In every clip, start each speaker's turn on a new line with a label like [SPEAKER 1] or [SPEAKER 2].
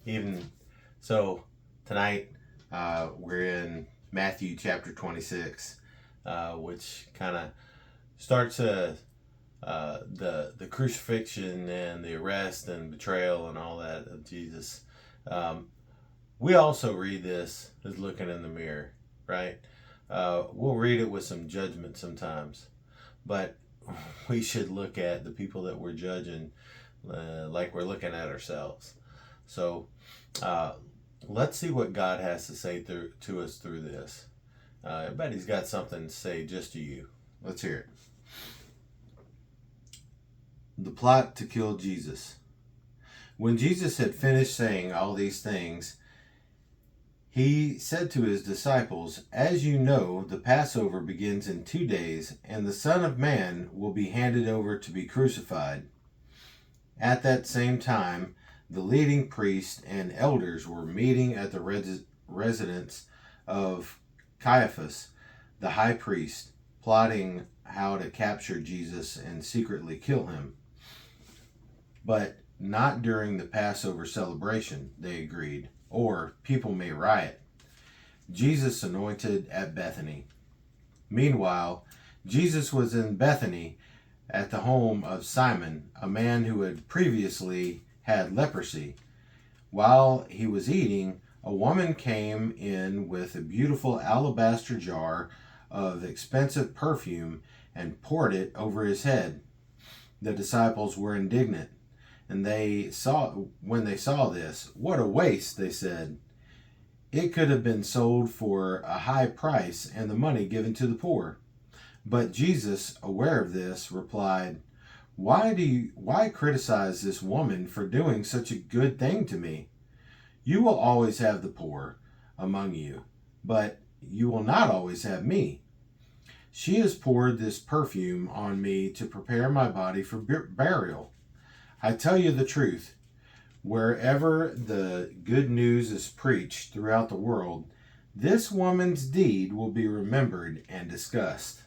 [SPEAKER 1] Even so, tonight we're in Matthew chapter 26, which kind of starts the crucifixion and the arrest and betrayal and all that of Jesus. Um, we also read this as looking in the mirror, right? We'll read it with some judgment sometimes, but we should look at the people that we're judging like we're looking at ourselves. So uh, let's see what God has to say to us through this. I bet He's got something to say just to you. Let's hear it. The plot to kill Jesus. When Jesus had finished saying all these things, He said to His disciples, "As you know, the Passover begins in 2 days, and the Son of Man will be handed over to be crucified." At that same time, the leading priests and elders were meeting at the residence of Caiaphas, the high priest, plotting how to capture Jesus and secretly kill him. But not during the Passover celebration, they agreed, or people may riot. Jesus anointed at Bethany. Meanwhile, Jesus was in Bethany at the home of Simon, a man who had previously had leprosy. While he was eating, a woman came in with a beautiful alabaster jar of expensive perfume and poured it over his head. The disciples were indignant, and when they saw this, "What a waste," they said. "It could have been sold for a high price and the money given to the poor." But Jesus, aware of this, replied, Why criticize this woman for doing such a good thing to me? You will always have the poor among you, but you will not always have me. She has poured this perfume on me to prepare my body for burial. I tell you the truth, wherever the good news is preached throughout the world, this woman's deed will be remembered and discussed.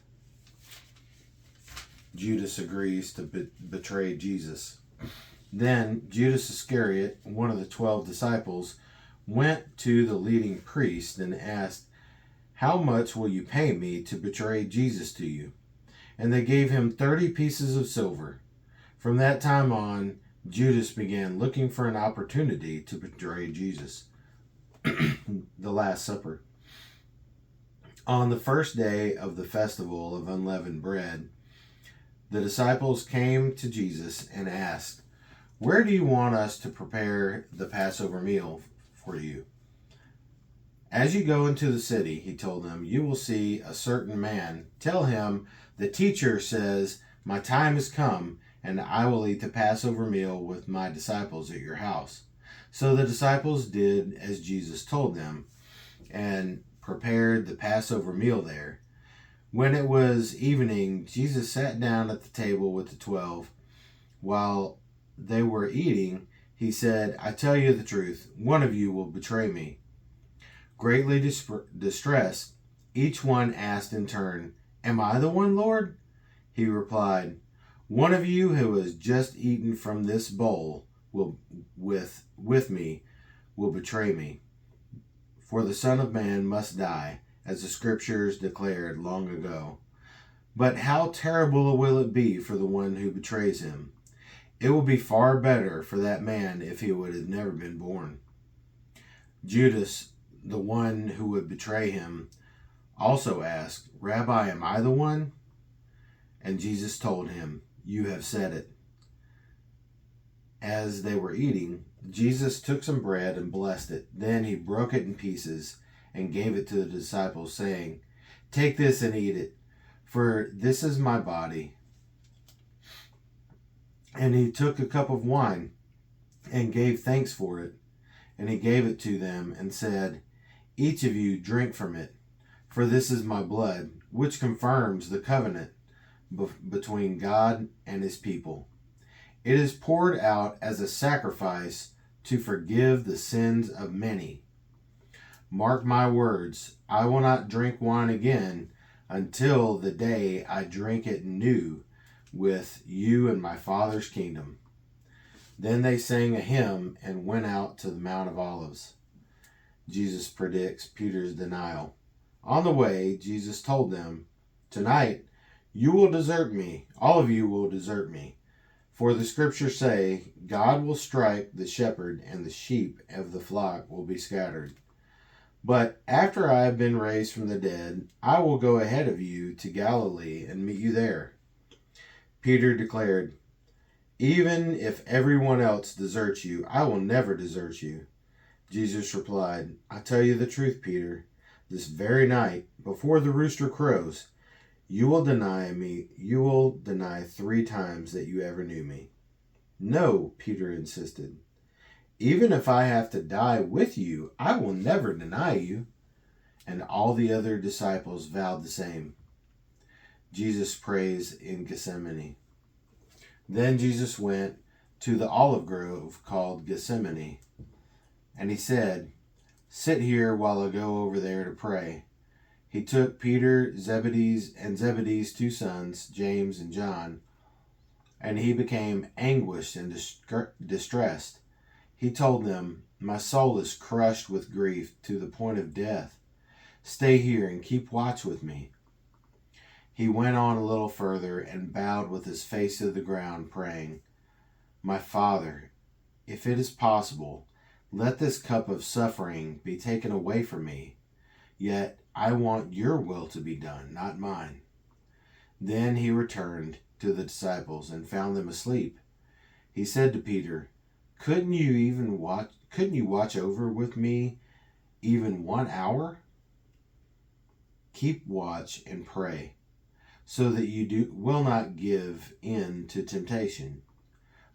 [SPEAKER 1] Judas agrees to betray Jesus. Then Judas Iscariot, one of the 12 disciples, went to the leading priest and asked, "How much will you pay me to betray Jesus to you?" And they gave him 30 pieces of silver. From that time on, Judas began looking for an opportunity to betray Jesus. The Last Supper. On the first day of the festival of unleavened bread, the disciples came to Jesus and asked, "Where do you want us to prepare the Passover meal for you?" "As you go into the city," he told them, "you will see a certain man. Tell him, 'The teacher says, my time has come, and I will eat the Passover meal with my disciples at your house.'" So the disciples did as Jesus told them and prepared the Passover meal there. When it was evening, Jesus sat down at the table with the 12. While they were eating, he said, "I tell you the truth, one of you will betray me." Greatly distressed, each one asked in turn, "Am I the one, Lord?" He replied, "One of you who has just eaten from this bowl with me will betray me. For the Son of Man must die, as the Scriptures declared long ago. But how terrible will it be for the one who betrays him? It will be far better for that man if he would have never been born." Judas, the one who would betray him, also asked, "Rabbi, am I the one?" And Jesus told him, "You have said it." As they were eating, Jesus took some bread and blessed it. Then he broke it in pieces and gave it to the disciples, saying, "Take this and eat it, for this is my body." And he took a cup of wine and gave thanks for it. And he gave it to them and said, "Each of you drink from it, for this is my blood, which confirms the covenant between God and his people. It is poured out as a sacrifice to forgive the sins of many. Mark my words, I will not drink wine again until the day I drink it new with you in my Father's kingdom." Then they sang a hymn and went out to the Mount of Olives. Jesus predicts Peter's denial. On the way, Jesus told them, "Tonight you will desert me. All of you will desert me. For the scriptures say, God will strike the shepherd, and the sheep of the flock will be scattered. But after I have been raised from the dead, I will go ahead of you to Galilee and meet you there." Peter declared, "Even if everyone else deserts you, I will never desert you." Jesus replied, "I tell you the truth, Peter. This very night, before the rooster crows, you will deny me. You will deny 3 times that you ever knew me." "No," Peter insisted. "Even if I have to die with you, I will never deny you." And all the other disciples vowed the same. Jesus prays in Gethsemane. Then Jesus went to the olive grove called Gethsemane, and he said, "Sit here while I go over there to pray." He took Peter, Zebedee's 2 sons, James and John, and he became anguished and distressed. He told them, "My soul is crushed with grief to the point of death. Stay here and keep watch with me." He went on a little further and bowed with his face to the ground, praying, "My Father, if it is possible, let this cup of suffering be taken away from me. Yet I want your will to be done, not mine." Then he returned to the disciples and found them asleep. He said to Peter, Couldn't you watch over with me even 1 hour? Keep watch and pray, so that you will not give in to temptation.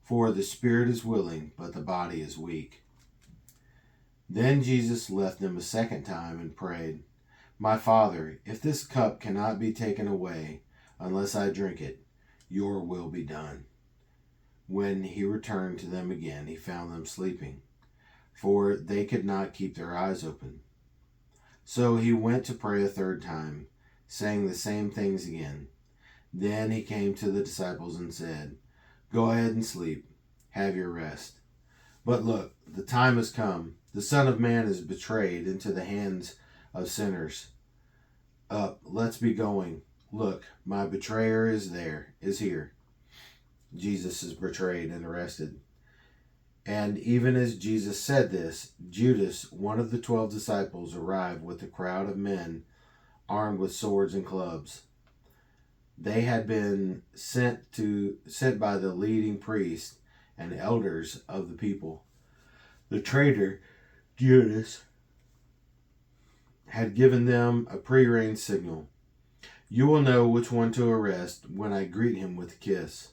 [SPEAKER 1] For the spirit is willing, but the body is weak. Then Jesus left them a second time and prayed, "My Father, if this cup cannot be taken away unless I drink it, your will be done." When he returned to them again, he found them sleeping, for they could not keep their eyes open. So he went to pray a 3rd time, saying the same things again. Then he came to the disciples and said, "Go ahead and sleep. Have your rest. But look, the time has come. The Son of Man is betrayed into the hands of sinners. Up, let's be going. Look, my betrayer is here." Jesus is betrayed and arrested. And even as Jesus said this, Judas, one of the 12 disciples, arrived with a crowd of men armed with swords and clubs. They had been sent by the leading priests and elders of the people. The traitor, Judas, had given them a prearranged signal. "You will know which one to arrest when I greet him with a kiss."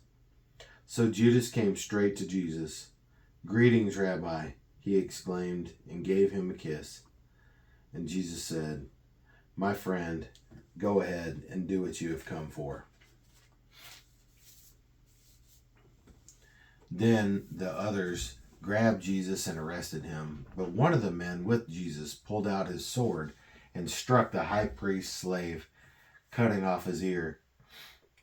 [SPEAKER 1] So Judas came straight to Jesus. "Greetings, Rabbi," he exclaimed, and gave him a kiss. And Jesus said, "My friend, go ahead and do what you have come for." Then the others grabbed Jesus and arrested him. But one of the men with Jesus pulled out his sword and struck the high priest's slave, cutting off his ear.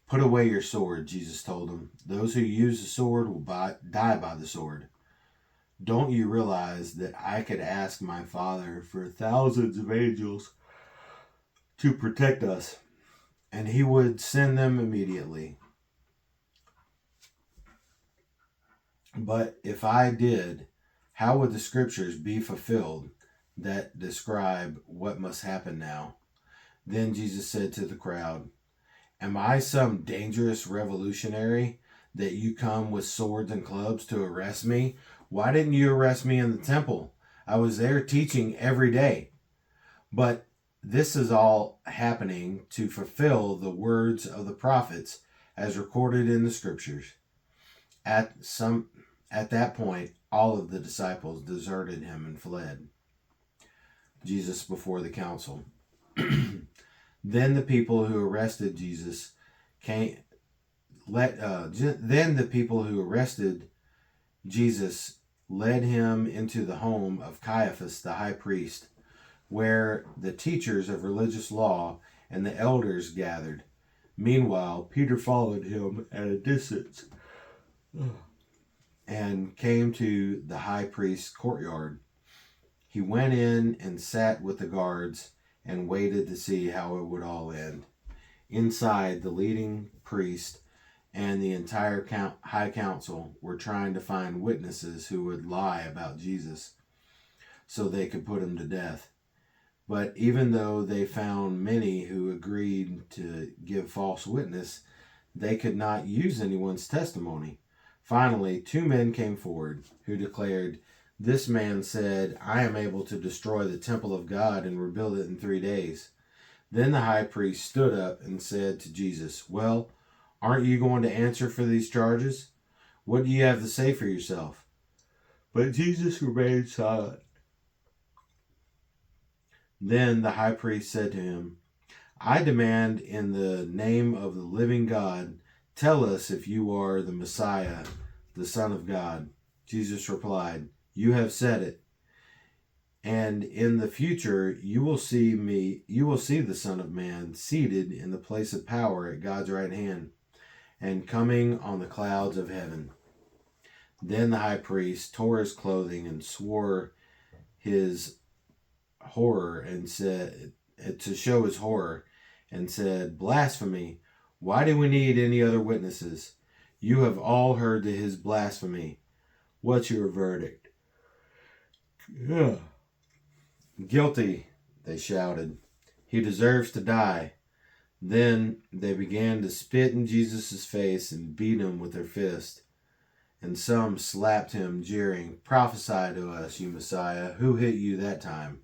[SPEAKER 1] "Put away your sword," Jesus told him. "Those who use the sword will die by the sword. Don't you realize that I could ask my Father for thousands of angels to protect us, and he would send them immediately? But if I did, how would the scriptures be fulfilled that describe what must happen now?" Then Jesus said to the crowd, "Am I some dangerous revolutionary that you come with swords and clubs to arrest me? Why didn't you arrest me in the temple? I was there teaching every day." But this is all happening to fulfill the words of the prophets as recorded in the scriptures. At that point, all of the disciples deserted him and fled. Jesus before the council. Then the people who arrested Jesus led him into the home of Caiaphas the high priest, where the teachers of religious law and the elders gathered. Meanwhile, Peter followed him at a distance. and came to the high priest's courtyard. He went in and sat with the guards and waited to see how it would all end. Inside, the leading priest and the entire high council were trying to find witnesses who would lie about Jesus so they could put him to death. But even though they found many who agreed to give false witness, they could not use anyone's testimony. Finally, 2 men came forward who declared, "This man said, I am able to destroy the temple of God and rebuild it in 3 days." Then the high priest stood up and said to Jesus, "Well, aren't you going to answer for these charges? What do you have to say for yourself?" But Jesus remained silent. Then the high priest said to him, "I demand in the name of the living God, tell us if you are the Messiah, the Son of God." Jesus replied, "You have said it. And in the future you will see the Son of Man seated in the place of power at God's right hand, and coming on the clouds of heaven." Then the high priest tore his clothing and swore his horror and said, to show his horror, and said, "Blasphemy! Why do we need any other witnesses? You have all heard his blasphemy. What's your verdict?" "Yeah. Guilty," they shouted. "He deserves to die." Then they began to spit in Jesus' face and beat him with their fists. And some slapped him, jeering, "Prophesy to us, you Messiah. Who hit you that time?"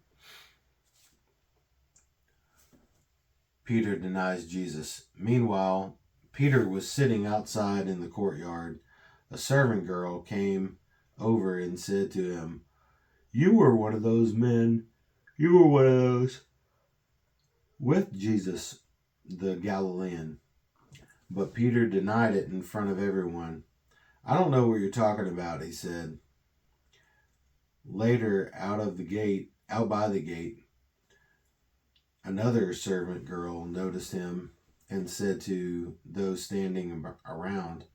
[SPEAKER 1] Peter denies Jesus. Meanwhile, Peter was sitting outside in the courtyard. A servant girl came over and said to him, "You were one of those men. You were one of those with Jesus, the Galilean." But Peter denied it in front of everyone. "I don't know what you're talking about," he said. Later, out by the gate, another servant girl noticed him and said to those standing around,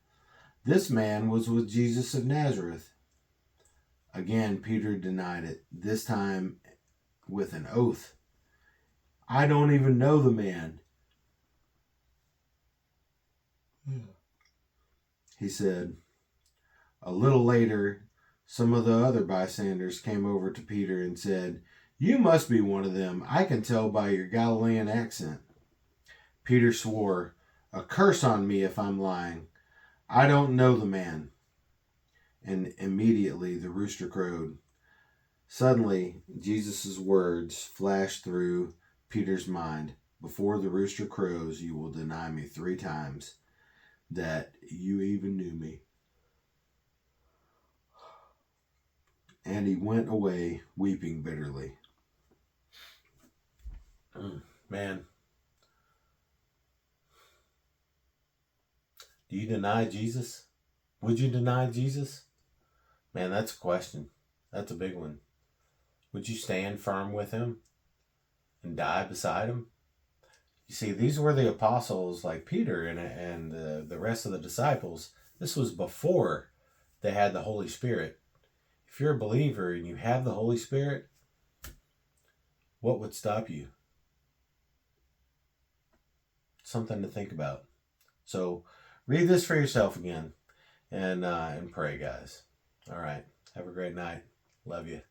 [SPEAKER 1] "This man was with Jesus of Nazareth." Again, Peter denied it, this time with an oath. "I don't even know the man," he said. A little later, some of the other bystanders came over to Peter and said, "You must be one of them. I can tell by your Galilean accent." Peter swore, "A curse on me if I'm lying. I don't know the man." And immediately the rooster crowed. Suddenly, Jesus' words flashed through Peter's mind. "Before the rooster crows, you will deny me 3 times that you even knew me." And he went away weeping bitterly. Man, do you deny Jesus? Would you deny Jesus? Man, that's a question. That's a big one. Would you stand firm with him and die beside him? You see, these were the apostles like Peter and the rest of the disciples. This was before they had the Holy Spirit. If you're a believer and you have the Holy Spirit, what would stop you? Something to think about. So read this for yourself again and pray, guys. All right. Have a great night. Love you.